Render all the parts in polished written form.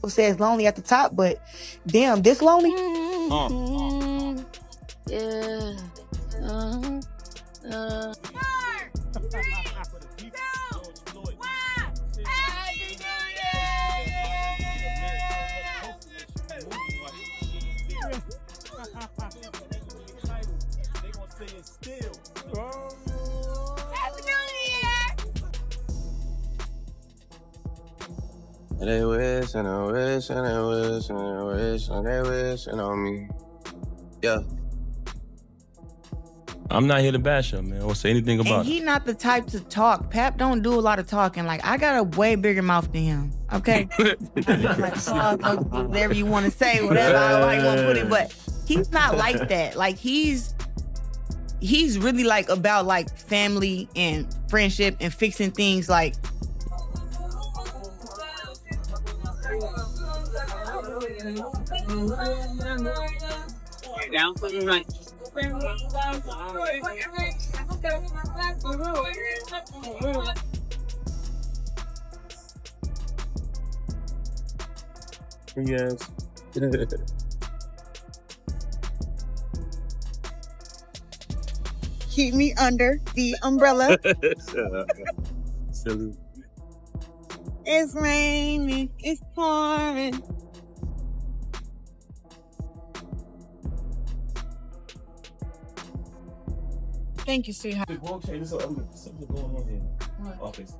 says lonely at the top, but damn, this lonely? Yeah. They wish and they wish and they wish and they wish and they wishing on me. Yeah. I'm not here to bash him, man, or say anything about And he not the type to talk. Pap don't do a lot of talking. Like, I got a way bigger mouth than him, okay? Whatever you want to say, whatever how you want to put it, but he's not like that. Like, he's really like about like family and friendship and fixing things like. Down for the night. Yes. Keep me under the umbrella. Silly. It's raining, it's pouring. Thank you, sweetheart. It's so elegant. Something going on here. Office.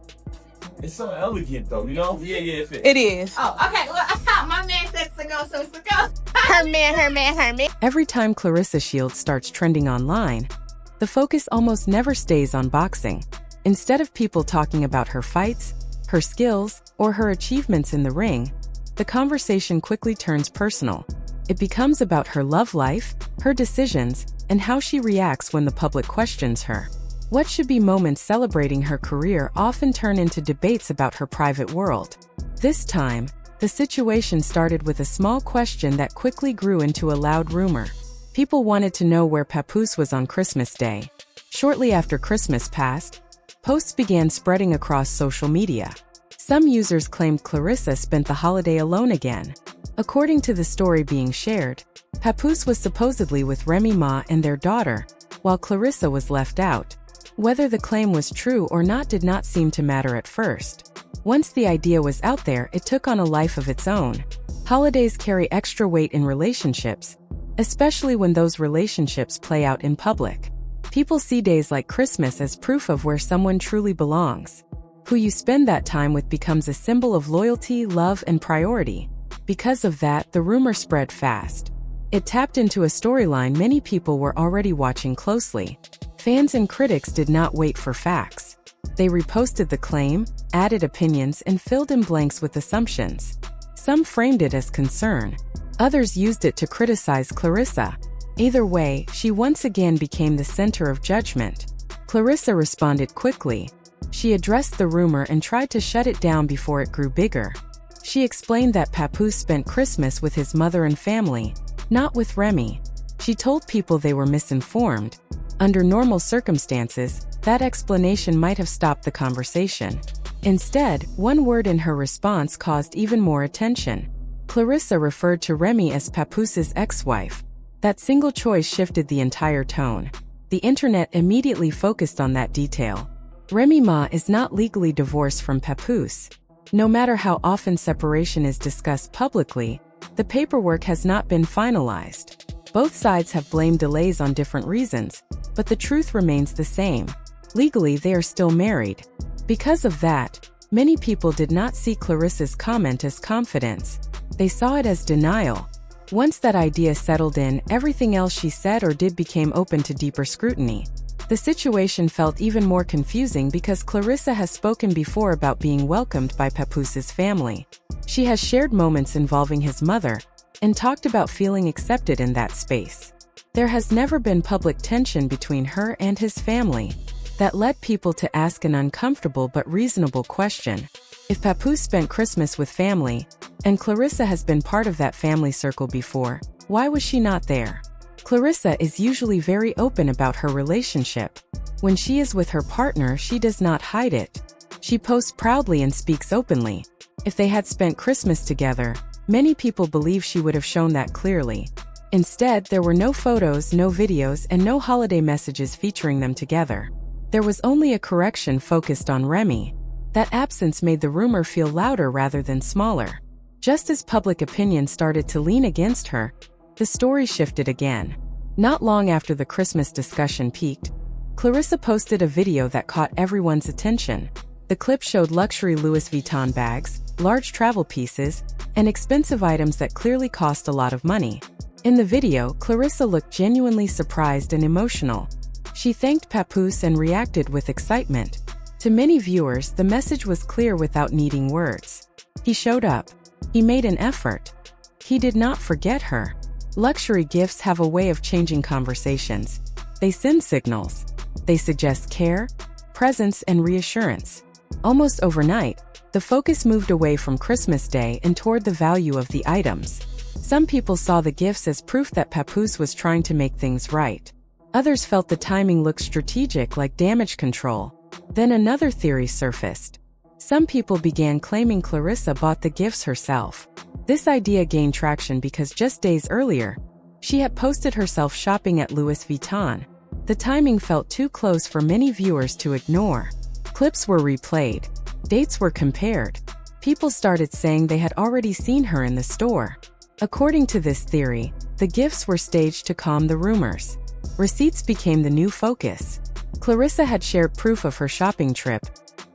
It's so elegant, though, you know? Yeah, it fits. It is. Oh, okay. Well, my man said it's a go, so it's a go. Her man. Every time Claressa Shields starts trending online, the focus almost never stays on boxing. Instead of people talking about her fights, her skills, or her achievements in the ring, the conversation quickly turns personal. It becomes about her love life, her decisions, and how she reacts when the public questions her. What should be moments celebrating her career often turn into debates about her private world. This time, the situation started with a small question that quickly grew into a loud rumor. People wanted to know where Papoose was on Christmas Day. Shortly after Christmas passed, posts began spreading across social media. Some users claimed Claressa spent the holiday alone again. According to the story being shared, Papoose was supposedly with Remy Ma and their daughter, while Claressa was left out. Whether the claim was true or not did not seem to matter at first. Once the idea was out there, it took on a life of its own. Holidays carry extra weight in relationships, especially when those relationships play out in public. People see days like Christmas as proof of where someone truly belongs. Who you spend that time with becomes a symbol of loyalty, love, and priority. Because of that, the rumor spread fast. It tapped into a storyline many people were already watching closely. Fans and critics did not wait for facts. They reposted the claim, added opinions, and filled in blanks with assumptions. Some framed it as concern. Others used it to criticize Claressa. Either way, she once again became the center of judgment. Claressa responded quickly. She addressed the rumor and tried to shut it down before it grew bigger. She explained that Papoose spent Christmas with his mother and family, not with Remy. She told people they were misinformed. Under normal circumstances, that explanation might have stopped the conversation. Instead, one word in her response caused even more attention. Claressa referred to Remy as Papoose's ex-wife. That single choice shifted the entire tone. The internet immediately focused on that detail. Remy Ma is not legally divorced from Papoose. No matter how often separation is discussed publicly, the paperwork has not been finalized. Both sides have blamed delays on different reasons, but the truth remains the same. Legally, they are still married. Because of that, many people did not see Claressa's comment as confidence. They saw it as denial. Once that idea settled in, everything else she said or did became open to deeper scrutiny. The situation felt even more confusing because Claressa has spoken before about being welcomed by Papoose's family. She has shared moments involving his mother and talked about feeling accepted in that space. There has never been public tension between her and his family. That led people to ask an uncomfortable but reasonable question. If Papoose spent Christmas with family, and Claressa has been part of that family circle before, why was she not there? Claressa is usually very open about her relationship. When she is with her partner, she does not hide it. She posts proudly and speaks openly. If they had spent Christmas together, many people believe she would have shown that clearly. Instead, there were no photos, no videos, and no holiday messages featuring them together. There was only a correction focused on Remy. That absence made the rumor feel louder rather than smaller. Just as public opinion started to lean against her, the story shifted again. Not long after the Christmas discussion peaked, Claressa posted a video that caught everyone's attention. The clip showed luxury Louis Vuitton bags, large travel pieces, and expensive items that clearly cost a lot of money. In the video, Claressa looked genuinely surprised and emotional. She thanked Papoose and reacted with excitement. To many viewers, the message was clear without needing words. He showed up. He made an effort. He did not forget her. Luxury gifts have a way of changing conversations. They send signals. They suggest care, presence, and reassurance. Almost overnight, the focus moved away from Christmas Day and toward the value of the items. Some people saw the gifts as proof that Papoose was trying to make things right. Others felt the timing looked strategic, like damage control. Then another theory surfaced. Some people began claiming Claressa bought the gifts herself. This idea gained traction because just days earlier, she had posted herself shopping at Louis Vuitton. The timing felt too close for many viewers to ignore. Clips were replayed. Dates were compared. People started saying they had already seen her in the store. According to this theory, the gifts were staged to calm the rumors. Receipts became the new focus. Claressa had shared proof of her shopping trip,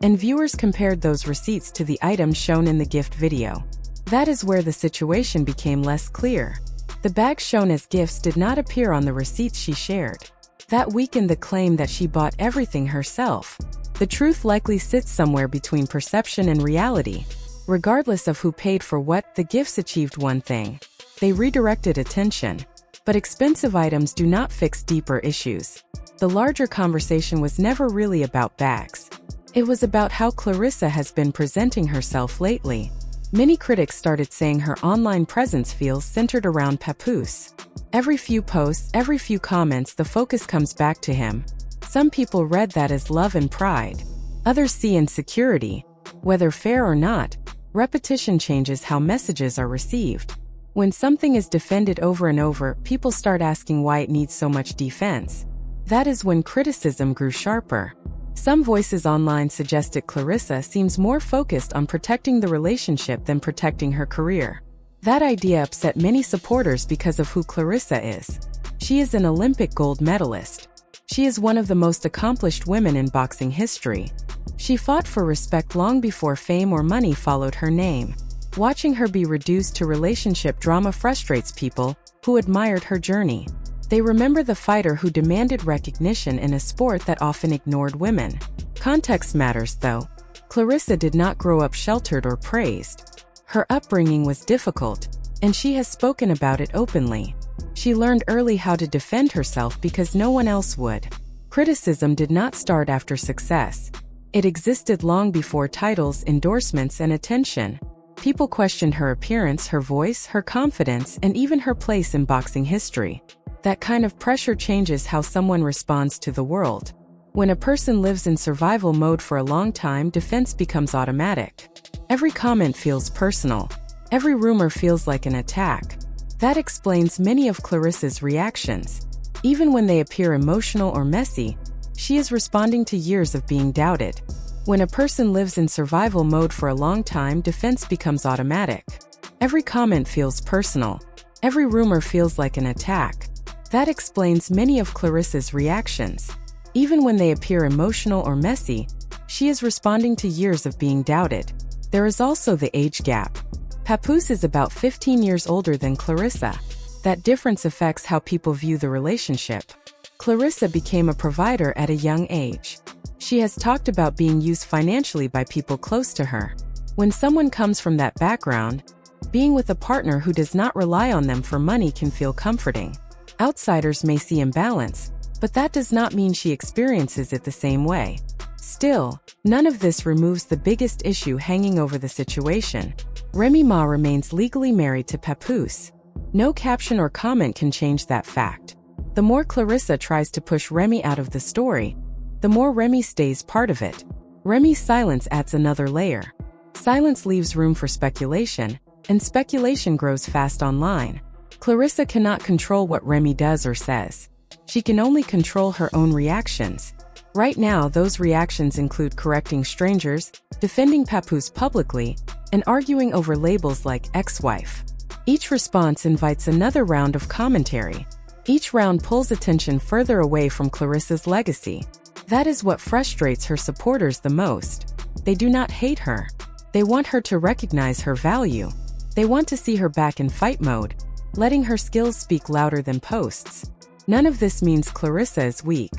and viewers compared those receipts to the items shown in the gift video. That is where the situation became less clear. The bags shown as gifts did not appear on the receipts she shared. That weakened the claim that she bought everything herself. The truth likely sits somewhere between perception and reality. Regardless of who paid for what, the gifts achieved one thing. They redirected attention. But expensive items do not fix deeper issues. The larger conversation was never really about bags. It was about how Claressa has been presenting herself lately. Many critics started saying her online presence feels centered around Papoose. Every few posts, every few comments, the focus comes back to him. Some people read that as love and pride. Others see insecurity. Whether fair or not, repetition changes how messages are received. When something is defended over and over, people start asking why it needs so much defense. That is when criticism grew sharper. Some voices online suggested Claressa seems more focused on protecting the relationship than protecting her career. That idea upset many supporters because of who Claressa is. She is an Olympic gold medalist. She is one of the most accomplished women in boxing history. She fought for respect long before fame or money followed her name. Watching her be reduced to relationship drama frustrates people who admired her journey. They remember the fighter who demanded recognition in a sport that often ignored women. Context matters, though. Claressa did not grow up sheltered or praised. Her upbringing was difficult, and she has spoken about it openly. She learned early how to defend herself because no one else would. Criticism did not start after success. It existed long before titles, endorsements, and attention. People questioned her appearance, her voice, her confidence, and even her place in boxing history. That kind of pressure changes how someone responds to the world. When a person lives in survival mode for a long time, defense becomes automatic. Every comment feels personal. Every rumor feels like an attack. That explains many of Claressa's reactions. Even when they appear emotional or messy, she is responding to years of being doubted. When a person lives in survival mode for a long time, defense becomes automatic. Every comment feels personal. Every rumor feels like an attack. That explains many of Claressa's reactions. Even when they appear emotional or messy, she is responding to years of being doubted. There is also the age gap. Papoose is about 15 years older than Claressa. That difference affects how people view the relationship. Claressa became a provider at a young age. She has talked about being used financially by people close to her. When someone comes from that background, being with a partner who does not rely on them for money can feel comforting. Outsiders may see imbalance, but that does not mean she experiences it the same way. Still, none of this removes the biggest issue hanging over the situation. Remy Ma remains legally married to Papoose. No caption or comment can change that fact. The more Claressa tries to push Remy out of the story, the more Remy stays part of it. Remy's silence adds another layer. Silence leaves room for speculation, and speculation grows fast online. Claressa cannot control what Remy does or says. She can only control her own reactions. Right now, those reactions include correcting strangers, defending Papoose publicly, and arguing over labels like ex-wife. Each response invites another round of commentary. Each round pulls attention further away from Claressa's legacy. That is what frustrates her supporters the most. They do not hate her. They want her to recognize her value. They want to see her back in fight mode, letting her skills speak louder than posts. None of this means Claressa is weak.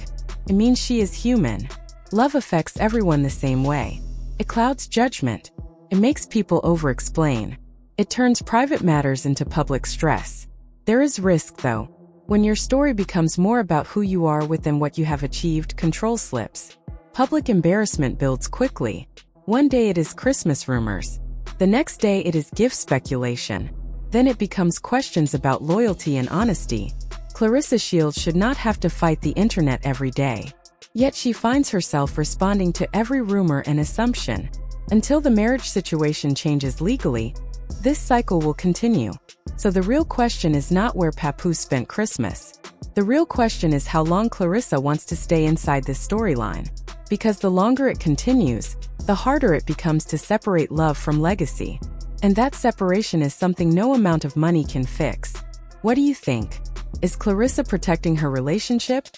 It means she is human. Love affects everyone the same way. It clouds judgment. It makes people over-explain. It turns private matters into public stress. There is risk, though. When your story becomes more about who you are than what you have achieved, control slips. Public embarrassment builds quickly. One day it is Christmas rumors. The next day it is gift speculation. Then it becomes questions about loyalty and honesty. Claressa Shields should not have to fight the internet every day. Yet she finds herself responding to every rumor and assumption. Until the marriage situation changes legally, this cycle will continue. So the real question is not where Papoose spent Christmas. The real question is how long Claressa wants to stay inside this storyline. Because the longer it continues, the harder it becomes to separate love from legacy. And that separation is something no amount of money can fix. What do you think? Is Claressa protecting her relationship?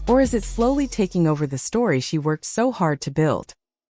Or is it slowly taking over the story she worked so hard to build?